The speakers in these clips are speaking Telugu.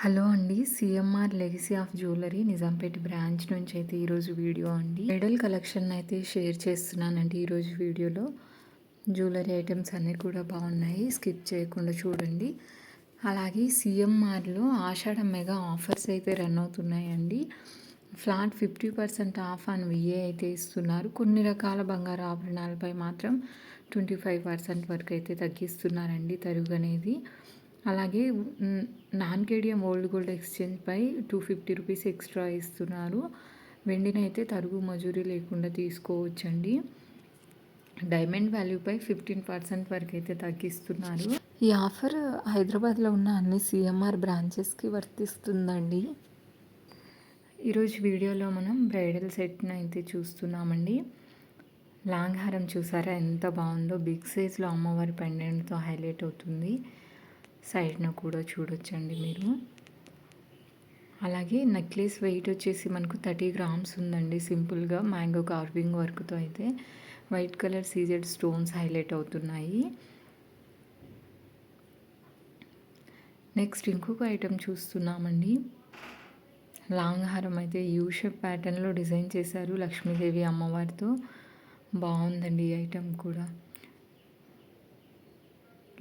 హలో అండి. CMR legacy of jewellery Nizampet branch నుంచి అయితే ఈరోజు వీడియో అండి. బ్రైడల్ కలెక్షన్ అయితే షేర్ చేస్తున్నానండి ఈరోజు వీడియోలో. జ్యువెలరీ ఐటమ్స్ అన్నీ కూడా బాగున్నాయి, స్కిప్ చేయకుండా చూడండి. అలాగే సీఎంఆర్లో ఆషాఢ మెగా ఆఫర్స్ అయితే రన్ అవుతున్నాయండి. ఫ్లాట్ 50% ఆఫ్ ఆన్ విఏ అయితే ఇస్తున్నారు. కొన్ని రకాల బంగారు ఆభరణాలపై మాత్రం 25% వరకు అయితే తగ్గిస్తున్నారండి తరుగు అనేది. అలాగే నాన్ కేడిఎం ఓల్డ్ గోల్డ్ ఎక్స్చేంజ్పై 250 రూపీస్ ఎక్స్ట్రా ఇస్తున్నారు. వెండినైతే తరుగు మజూరీ లేకుండా తీసుకోవచ్చండి. డైమండ్ వాల్యూపై 15% వరకు అయితే తగ్గిస్తున్నారు. ఈ ఆఫర్ హైదరాబాద్లో ఉన్న అన్ని సీఎంఆర్ బ్రాంచెస్కి వర్తిస్తుందండి. ఈరోజు వీడియోలో మనం బ్రైడల్ సెట్ని అయితే చూస్తున్నామండి. లాంగ్ హారం చూసారా ఎంత బాగుందో, బిగ్ సైజ్లో అమ్మవారి పెండెంట్తో హైలైట్ అవుతుంది. సైడ్ను కూడా చూడొచ్చండి మీరు. అలాగే నెక్లెస్ వెయిట్ వచ్చేసి మనకు 30 గ్రామ్స్ ఉందండి. సింపుల్గా మ్యాంగో కార్వింగ్ వర్క్తో అయితే white colour CZ stones highlight అవుతున్నాయి. నెక్స్ట్ ఇంకొక ఐటెం చూస్తున్నామండి. లాంగ్ హారం అయితే యూ షేప్ ప్యాటర్న్లో డిజైన్ చేశారు లక్ష్మీదేవి అమ్మవారితో. బాగుందండి ఈ ఐటెం కూడా.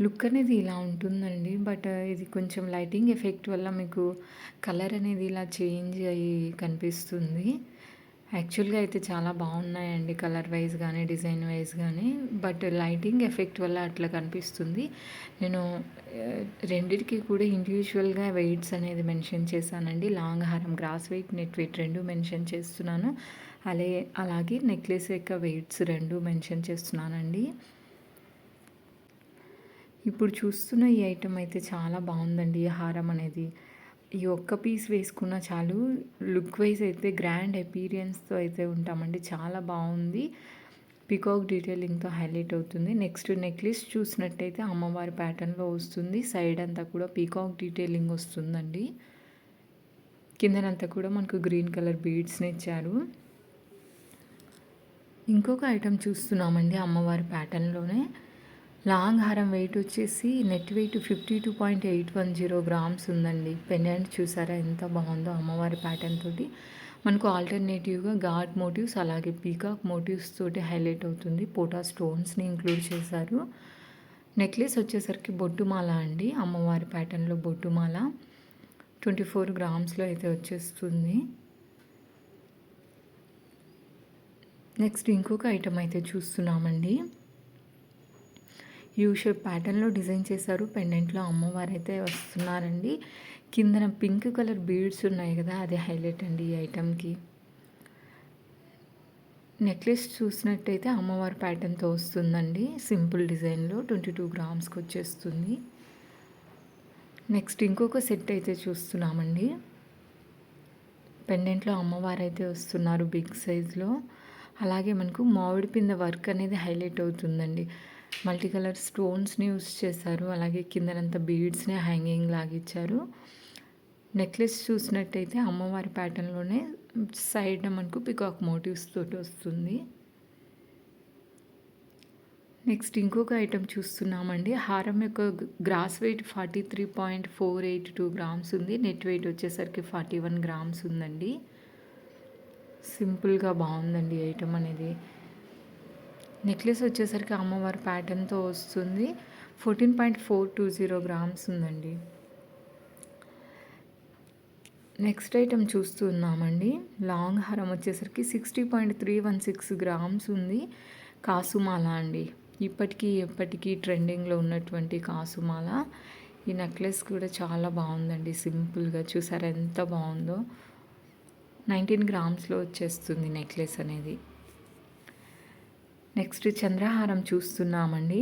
లుక్ అనేది ఇలా ఉంటుందండి. బట్ ఇది కొంచెం లైటింగ్ ఎఫెక్ట్ వల్ల మీకు కలర్ అనేది ఇలా చేంజ్ అయ్యి కనిపిస్తుంది. యాక్చువల్గా అయితే చాలా బాగున్నాయండి కలర్ వైజ్ కానీ డిజైన్ వైజ్ కానీ. బట్ లైటింగ్ ఎఫెక్ట్ వల్ల అట్లా కనిపిస్తుంది. నేను రెండిటికి కూడా ఇండివిజువల్గా వెయిట్స్ అనేది మెన్షన్ చేశానండి. లాంగ్ హారం గ్రాస్ వెయిట్, నెట్ వెయిట్ రెండు మెన్షన్ చేస్తున్నాను. అలాగే నెక్లెస్ యొక్క వెయిట్స్ రెండు మెన్షన్ చేస్తున్నానండి. ఇప్పుడు చూస్తున్న ఈ ఐటెం అయితే చాలా బాగుందండి. ఈ హారం అనేది ఈ ఒక్క పీస్ వేసుకున్న చాలు, లుక్ వైజ్ అయితే గ్రాండ్ అపీరియన్స్తో అయితే ఉంటామండి. చాలా బాగుంది. పీకాక్ డీటెయిలింగ్తో హైలైట్ అవుతుంది. నెక్స్ట్ నెక్లెస్ చూసినట్టయితే అమ్మవారి ప్యాటర్న్లో వస్తుంది. సైడ్ అంతా కూడా పీకాక్ డీటెయిలింగ్ వస్తుందండి. కిందనంతా కూడా మనకు గ్రీన్ కలర్ బీడ్స్ని ఇచ్చారు. ఇంకొక ఐటెం చూస్తున్నామండి అమ్మవారి ప్యాటర్న్లోనే. లాంగ్ హారం వెయిట్ వచ్చేసి నెట్ వెయిట్ 52.810 గ్రామ్స్ ఉందండి. పెండెంట్ చూసారా ఎంత బాగుందో అమ్మవారి ప్యాటర్న్ తోటి. మనకు ఆల్టర్నేటివ్గా గాడ్ మోటివ్స్ అలాగే పీకాక్ మోటివ్స్ తోటి హైలైట్ అవుతుంది. పోటా స్టోన్స్ని ఇంక్లూడ్ చేశారు. నెక్లెస్ వచ్చేసరికి బొట్టుమాల అండి. అమ్మవారి ప్యాటర్న్లో బొట్టుమాల 24 గ్రామ్స్లో అయితే వచ్చేస్తుంది. నెక్స్ట్ ఇంకొక ఐటమ్ అయితే చూస్తున్నామండి. యూ షేప్ ప్యాటర్న్లో డిజైన్ చేశారు. పెండెంట్లో అమ్మవారు అయితే వస్తున్నారండి. కిందన పింక్ కలర్ బీడ్స్ ఉన్నాయి కదా, అది హైలైట్ అండి ఈ ఐటమ్కి. నెక్లెస్ చూసినట్టయితే అమ్మవారి ప్యాటర్న్తో వస్తుందండి. సింపుల్ డిజైన్లో 22 గ్రామ్స్కి వచ్చేస్తుంది. నెక్స్ట్ ఇంకొక సెట్ అయితే చూస్తున్నామండి. పెండెంట్లో అమ్మవారు అయితే వస్తున్నారు బిగ్ సైజ్లో. అలాగే మనకు మామిడి పింద వర్క్ అనేది హైలైట్ అవుతుందండి. మల్టీ కలర్ స్టోన్స్ని యూస్ చేశారు. అలాగే కిందనంతా బీడ్స్ని హ్యాంగింగ్ లాగిచ్చారు. నెక్లెస్ చూసినట్టయితే అమ్మవారి ప్యాటర్న్లోనే సైడ్న మనకు పికాక్ మోటివ్స్ తోటి వస్తుంది. నెక్స్ట్ ఇంకొక ఐటెం చూస్తున్నామండి. హారం యొక్క గ్రాస్ వెయిట్ 43.482 గ్రామ్స్ ఉంది. నెట్ వెయిట్ వచ్చేసరికి 41 గ్రామ్స్ ఉందండి. సింపుల్గా బాగుందండి ఐటమ్ అనేది. నెక్లెస్ వచ్చేసరికి అమ్మవారి ప్యాటర్న్తో వస్తుంది. 14.420 గ్రామ్స్ ఉందండి. నెక్స్ట్ ఐటెం చూస్తున్నామండి. లాంగ్ హారం వచ్చేసరికి 60.316 గ్రామ్స్ ఉంది. కాసుమాల అండి. ఎప్పటికీ ట్రెండింగ్లో ఉన్నటువంటి కాసుమాల. ఈ నెక్లెస్ కూడా చాలా బాగుందండి. సింపుల్గా చూసారా ఎంత బాగుందో. 19 గ్రామ్స్లో వచ్చేస్తుంది నెక్లెస్ అనేది. నెక్స్ట్ చంద్రహారం చూస్తున్నామండి.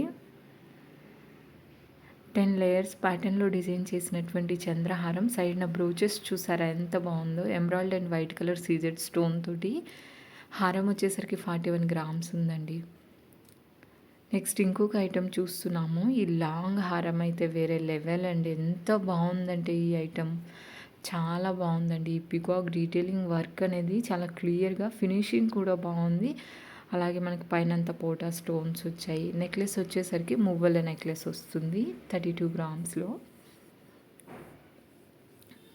10 లేయర్స్ ప్యాటర్న్లో డిజైన్ చేసినటువంటి చంద్రహారం. సైడ్న బ్రోచెస్ చూసారా ఎంత బాగుందో. Emerald and white colour CZ stone తోటి హారం వచ్చేసరికి 41 గ్రామ్స్ ఉందండి. నెక్స్ట్ ఇంకొక ఐటెం చూస్తున్నాము. ఈ లాంగ్ హారం అయితే వేరే లెవెల్ అండి. ఎంత బాగుందంటే ఈ ఐటెం చాలా బాగుందండి. ఈ పికాక్ డీటెయిలింగ్ వర్క్ అనేది చాలా క్లియర్గా, ఫినిషింగ్ కూడా బాగుంది. అలాగే మనకి పైనంత పోటా స్టోన్స్ వచ్చాయి. నెక్లెస్ వచ్చేసరికి మువ్వల నెక్లెస్ వస్తుంది 32 గ్రామ్స్లో.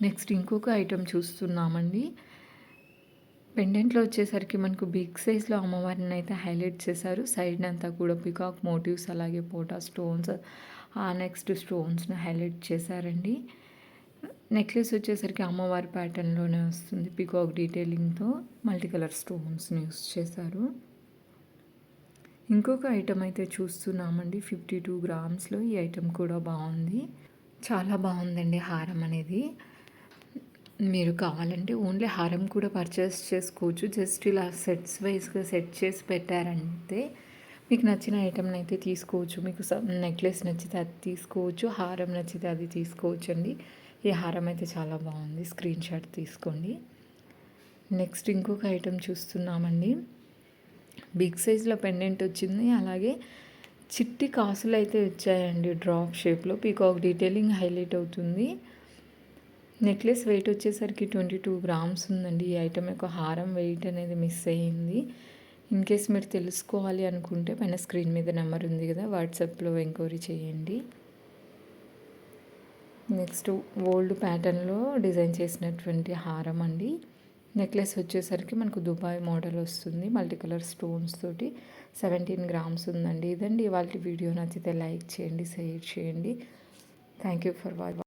నెక్స్ట్ ఇంకొక ఐటెం చూస్తున్నామండి. పెండెంట్లో వచ్చేసరికి మనకు బిగ్ సైజ్లో అమ్మవారిని అయితే హైలైట్ చేశారు. సైడ్ అంతా కూడా పికాక్ మోటివ్స్ అలాగే పోటా స్టోన్స్, ఆ నెక్స్ట్ స్టోన్స్ని హైలైట్ చేశారండి. నెక్లెస్ వచ్చేసరికి అమ్మవారి ప్యాటర్న్లోనే వస్తుంది. పికాక్ డీటెయిలింగ్తో మల్టీ కలర్ స్టోన్స్ని యూస్ చేశారు. ఇంకొక ఐటెం అయితే చూస్తున్నామండి. 52 గ్రామ్స్లో ఈ ఐటెం కూడా బాగుంది. చాలా బాగుందండి హారం అనేది. మీరు కావాలంటే ఓన్లీ హారం కూడా పర్చేస్ చేసుకోవచ్చు. జస్ట్ ఇలా సెట్స్ వైజ్గా సెట్ చేసి పెట్టారంటే మీకు నచ్చిన ఐటెంని అయితే తీసుకోవచ్చు. మీకు నెక్లెస్ నచ్చితే అది తీసుకోవచ్చు, హారం నచ్చితే అది తీసుకోవచ్చు అండి. ఈ హారం అయితే చాలా బాగుంది. స్క్రీన్ షాట్ తీసుకోండి. నెక్స్ట్ ఇంకొక ఐటెం చూస్తున్నామండి. బిగ్ సైజ్లో పెండెంట్ వచ్చింది. అలాగే చిట్టి కాసులు అయితే వచ్చాయండి డ్రాప్ షేప్లో. పీకాక్ డీటెయిలింగ్ హైలైట్ అవుతుంది. నెక్లెస్ వెయిట్ వచ్చేసరికి 22 గ్రామ్స్ ఉందండి. ఈ ఐటెం యొక్క హారం వెయిట్ అనేది మిస్ అయ్యింది. ఇన్ కేస్ మీరు తెలుసుకోవాలి అనుకుంటే పైన స్క్రీన్ మీద నెంబర్ ఉంది కదా, వాట్సాప్లో ఎంక్వైరీ చేయండి. నెక్స్ట్ ఓల్డ్ ప్యాటర్న్లో డిజైన్ చేసినటువంటి హారం అండి. నెక్లెస్ వచ్చేసరికి మనకు దుబాయ్ మోడల్ వస్తుంది. మల్టీ కలర్ స్టోన్స్ తోటి 17 గ్రామ్స్ ఉందండి. ఇదండి ఇవాళ వీడియో. నచ్చితే లైక్ చేయండి, షేర్ చేయండి. Thank you for watching.